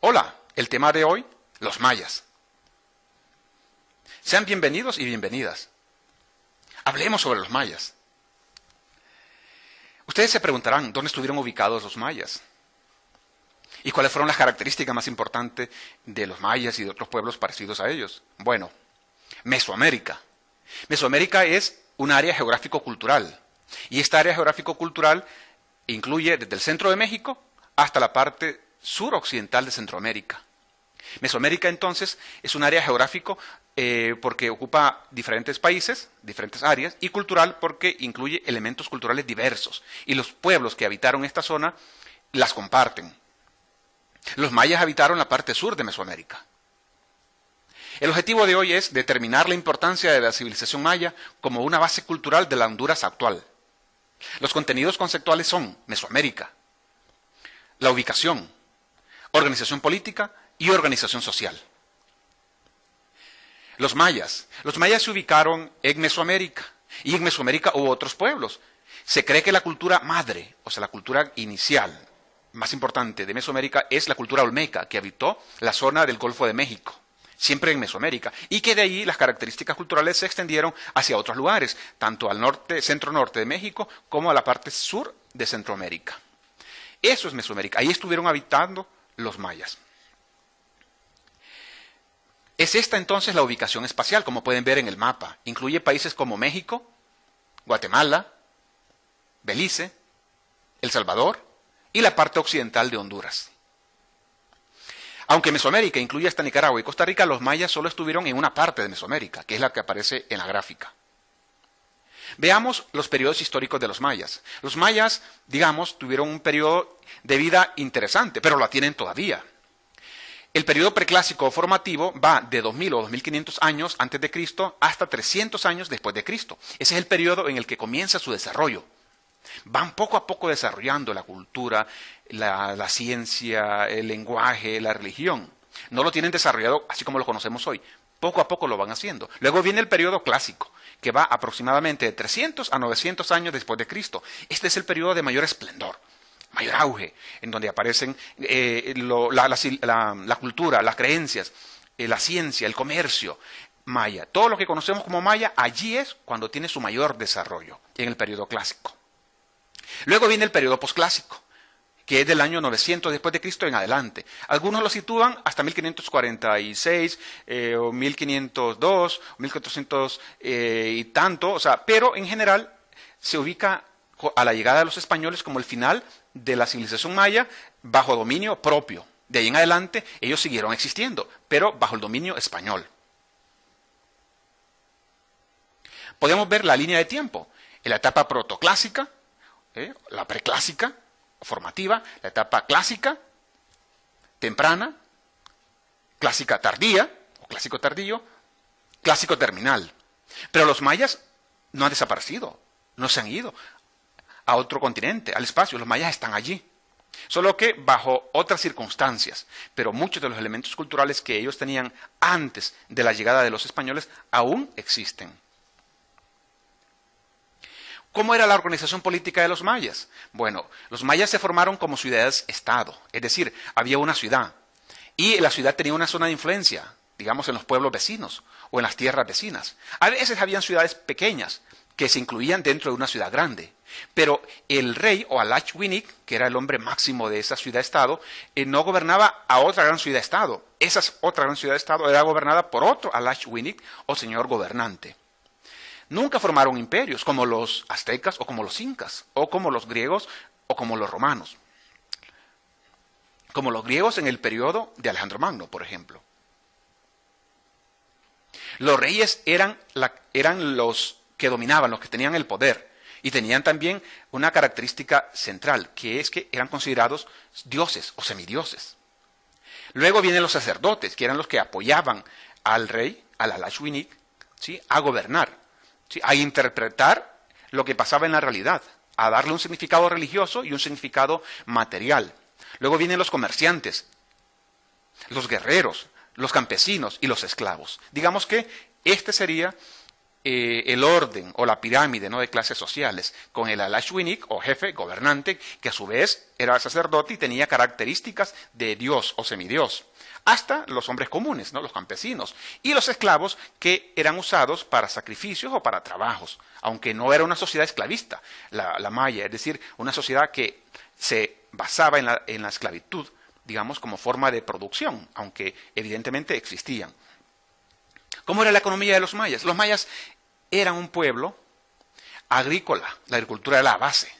Hola, el tema de hoy, los mayas. Sean bienvenidos y bienvenidas. Hablemos sobre los mayas. Ustedes se preguntarán, ¿dónde estuvieron ubicados los mayas? ¿Y cuáles fueron las características más importantes de los mayas y de otros pueblos parecidos a ellos? Bueno, Mesoamérica. Mesoamérica es un área geográfico-cultural. Y esta área geográfico-cultural incluye desde el centro de México hasta la parte suroccidental de Centroamérica. Mesoamérica, entonces, es un área geográfico porque ocupa diferentes países, diferentes áreas, y cultural porque incluye elementos culturales diversos. Y los pueblos que habitaron esta zona las comparten. Los mayas habitaron la parte sur de Mesoamérica. El objetivo de hoy es determinar la importancia de la civilización maya como una base cultural de la Honduras actual. Los contenidos conceptuales son Mesoamérica, la ubicación, organización política y organización social. Los mayas se ubicaron en Mesoamérica, y en Mesoamérica hubo otros pueblos. Se cree que la cultura madre, o sea, la cultura inicial, más importante de Mesoamérica, es la cultura olmeca, que habitó la zona del Golfo de México, siempre en Mesoamérica, y que de ahí las características culturales se extendieron hacia otros lugares, tanto al norte, centro-norte de México, como a la parte sur de Centroamérica. Eso es Mesoamérica, ahí estuvieron habitando los mayas. Es esta entonces la ubicación espacial, como pueden ver en el mapa. Incluye países como México, Guatemala, Belice, El Salvador y la parte occidental de Honduras. Aunque Mesoamérica incluye hasta Nicaragua y Costa Rica, los mayas solo estuvieron en una parte de Mesoamérica, que es la que aparece en la gráfica. Veamos los periodos históricos de los mayas. Los mayas, digamos, tuvieron un periodo de vida interesante, pero la tienen todavía. El periodo preclásico o formativo va de 2000 o 2500 años antes de Cristo hasta 300 años después de Cristo. Ese es el periodo en el que comienza su desarrollo. Van poco a poco desarrollando la cultura, la ciencia, el lenguaje, la religión. No lo tienen desarrollado así como lo conocemos hoy. Poco a poco lo van haciendo. Luego viene el periodo clásico, que va aproximadamente de 300 a 900 años después de Cristo. Este es el periodo de mayor esplendor, mayor auge, en donde aparecen la cultura, las creencias, la ciencia, el comercio maya. Todo lo que conocemos como maya, allí es cuando tiene su mayor desarrollo, en el periodo clásico. Luego viene el periodo posclásico, que es del año 900 después de Cristo en adelante. Algunos lo sitúan hasta 1546, o 1502, 1400 y tanto, o sea, pero en general se ubica a la llegada de los españoles como el final de la civilización maya bajo dominio propio. De ahí en adelante ellos siguieron existiendo, pero bajo el dominio español. Podemos ver la línea de tiempo. En la etapa protoclásica, la preclásica, formativa, la etapa clásica, temprana, clásica tardía, o clásico tardío, clásico terminal. Pero los mayas no han desaparecido, no se han ido a otro continente, al espacio. Los mayas están allí, solo que bajo otras circunstancias. Pero muchos de los elementos culturales que ellos tenían antes de la llegada de los españoles aún existen. ¿Cómo era la organización política de los mayas? Bueno, los mayas se formaron como ciudades-estado, es decir, había una ciudad, y la ciudad tenía una zona de influencia, digamos en los pueblos vecinos o en las tierras vecinas. A veces habían ciudades pequeñas que se incluían dentro de una ciudad grande, pero el rey o Alachwinik, que era el hombre máximo de esa ciudad-estado, no gobernaba a otra gran ciudad-estado. Esa otra gran ciudad-estado era gobernada por otro Alachwinik o señor gobernante. Nunca formaron imperios como los aztecas o como los incas, o como los griegos o como los romanos. Como los griegos en el periodo de Alejandro Magno, por ejemplo. Los reyes eran los que dominaban, los que tenían el poder, y tenían también una característica central, que es que eran considerados dioses o semidioses. Luego vienen los sacerdotes, que eran los que apoyaban al rey, al Alachwinik, ¿sí?, a gobernar, ¿sí?, a interpretar lo que pasaba en la realidad, a darle un significado religioso y un significado material. Luego vienen los comerciantes, los guerreros, los campesinos y los esclavos. Digamos que este sería el orden o la pirámide, ¿no?, de clases sociales, con el Alashwinik o jefe, gobernante, que a su vez era sacerdote y tenía características de dios o semidios, hasta los hombres comunes, ¿no?, los campesinos, y los esclavos que eran usados para sacrificios o para trabajos, aunque no era una sociedad esclavista, la maya, es decir, una sociedad que se basaba en la esclavitud, digamos, como forma de producción, aunque evidentemente existían. ¿Cómo era la economía de los mayas? Los mayas eran un pueblo agrícola, la agricultura era la base.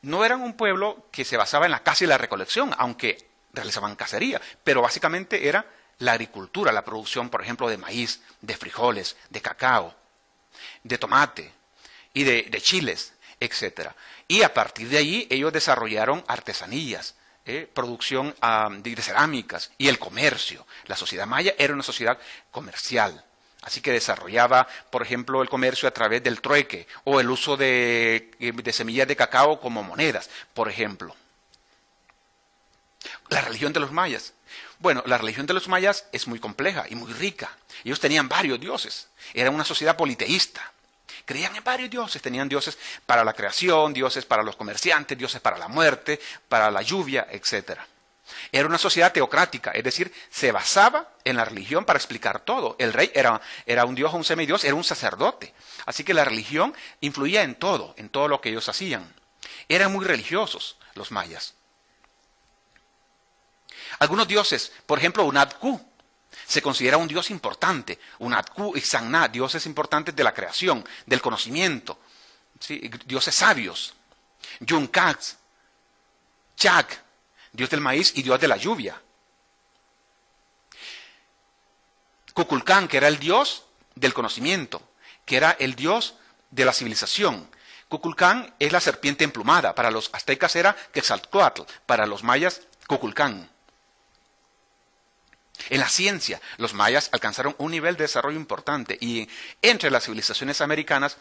No eran un pueblo que se basaba en la caza y la recolección, aunque realizaban cacería, pero básicamente era la agricultura, la producción, por ejemplo, de maíz, de frijoles, de cacao, de tomate y de chiles, etc. Y a partir de ahí ellos desarrollaron artesanías, producción de cerámicas y el comercio. La sociedad maya era una sociedad comercial, así que desarrollaba, por ejemplo, el comercio a través del trueque o el uso de semillas de cacao como monedas, por ejemplo. La religión de los mayas. Bueno, la religión de los mayas es muy compleja y muy rica. Ellos tenían varios dioses. Era una sociedad politeísta. Creían en varios dioses. Tenían dioses para la creación, dioses para los comerciantes, dioses para la muerte, para la lluvia, etc. Era una sociedad teocrática, es decir, se basaba en la religión para explicar todo. El rey era un dios o un semidios, era un sacerdote. Así que la religión influía en todo lo que ellos hacían. Eran muy religiosos los mayas. Algunos dioses, por ejemplo, Unatku, se considera un dios importante. Unatku y Sanna, dioses importantes de la creación, del conocimiento, ¿sí?, dioses sabios. Yunkats, Chak, dios del maíz y dios de la lluvia. Kukulcán, que era el dios del conocimiento, que era el dios de la civilización. Kukulcán es la serpiente emplumada. Para los aztecas era Quetzalcóatl, para los mayas, Kukulcán. En la ciencia, los mayas alcanzaron un nivel de desarrollo importante y entre las civilizaciones americanas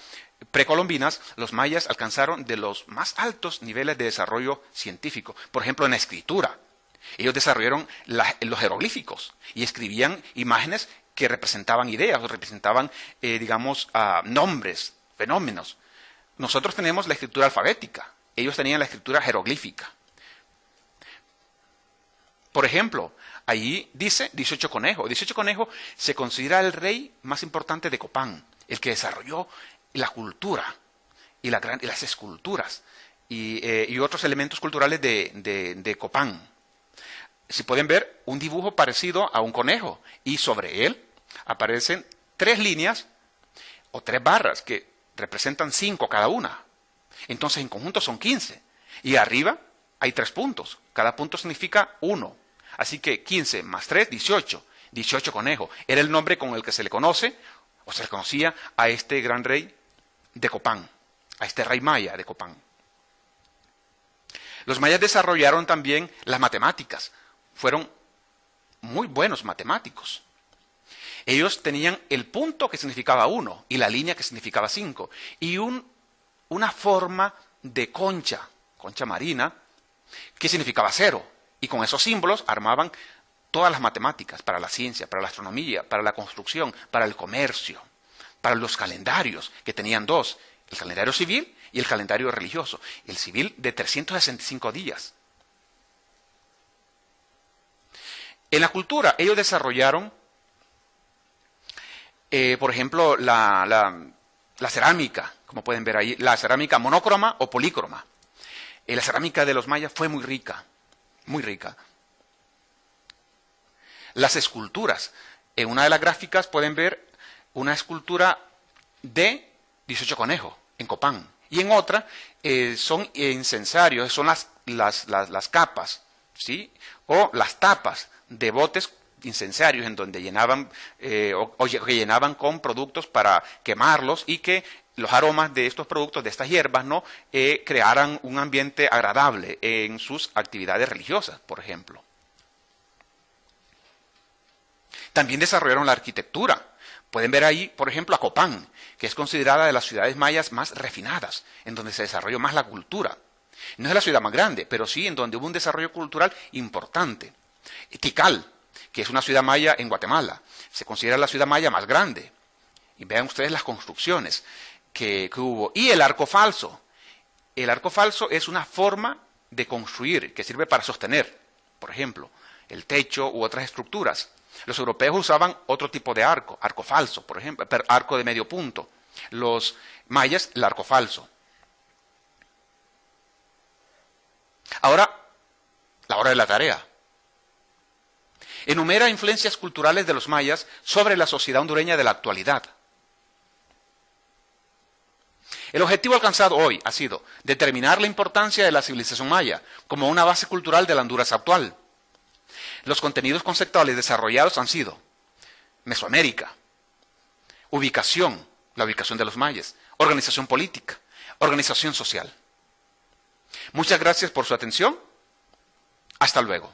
precolombinas, los mayas alcanzaron de los más altos niveles de desarrollo científico. Por ejemplo, en la escritura. Ellos desarrollaron los jeroglíficos y escribían imágenes que representaban ideas o representaban, nombres, fenómenos. Nosotros tenemos la escritura alfabética. Ellos tenían la escritura jeroglífica. Por ejemplo, allí dice 18 Conejo. 18 Conejo se considera el rey más importante de Copán, el que desarrolló la cultura y las esculturas y otros elementos culturales de Copán. Si pueden ver un dibujo parecido a un conejo y sobre él aparecen 3 líneas o 3 barras que representan 5 cada una. Entonces en conjunto son 15 y arriba hay 3 puntos. Cada punto significa 1. Así que 15 más 3, 18. 18 Conejo. Era el nombre con el que se le conoce, o se le conocía a este gran rey de Copán, a este rey maya de Copán. Los mayas desarrollaron también las matemáticas. Fueron muy buenos matemáticos. Ellos tenían el punto que significaba 1 y la línea que significaba 5. Y una forma de concha marina, que significaba 0. Y con esos símbolos armaban todas las matemáticas para la ciencia, para la astronomía, para la construcción, para el comercio, para los calendarios, que tenían 2, el calendario civil y el calendario religioso. El civil de 365 días. En la cultura, ellos desarrollaron, por ejemplo, la cerámica, como pueden ver ahí, la cerámica monócroma o polícroma. La cerámica de los mayas fue muy rica. Muy rica. Las esculturas. En una de las gráficas pueden ver una escultura de 18 Conejo en Copán. Y en otra son incensarios, son las capas, ¿sí?, o las tapas de botes incensarios en donde llenaban o que llenaban con productos para quemarlos y que los aromas de estos productos, de estas hierbas, ¿no?, crearan un ambiente agradable en sus actividades religiosas, por ejemplo. También desarrollaron la arquitectura. Pueden ver ahí, por ejemplo, a Copán, que es considerada de las ciudades mayas más refinadas, en donde se desarrolló más la cultura. No es la ciudad más grande, pero sí en donde hubo un desarrollo cultural importante. Tikal, que es una ciudad maya en Guatemala, se considera la ciudad maya más grande. Y vean ustedes las construcciones que hubo. Y el arco falso. El arco falso es una forma de construir que sirve para sostener, por ejemplo, el techo u otras estructuras. Los europeos usaban otro tipo de arco falso, por ejemplo, arco de medio punto. Los mayas, el arco falso. Ahora, la hora de la tarea. Enumera influencias culturales de los mayas sobre la sociedad hondureña de la actualidad. El objetivo alcanzado hoy ha sido determinar la importancia de la civilización maya como una base cultural de la Honduras actual. Los contenidos conceptuales desarrollados han sido Mesoamérica, ubicación, la ubicación de los mayas, organización política, organización social. Muchas gracias por su atención. Hasta luego.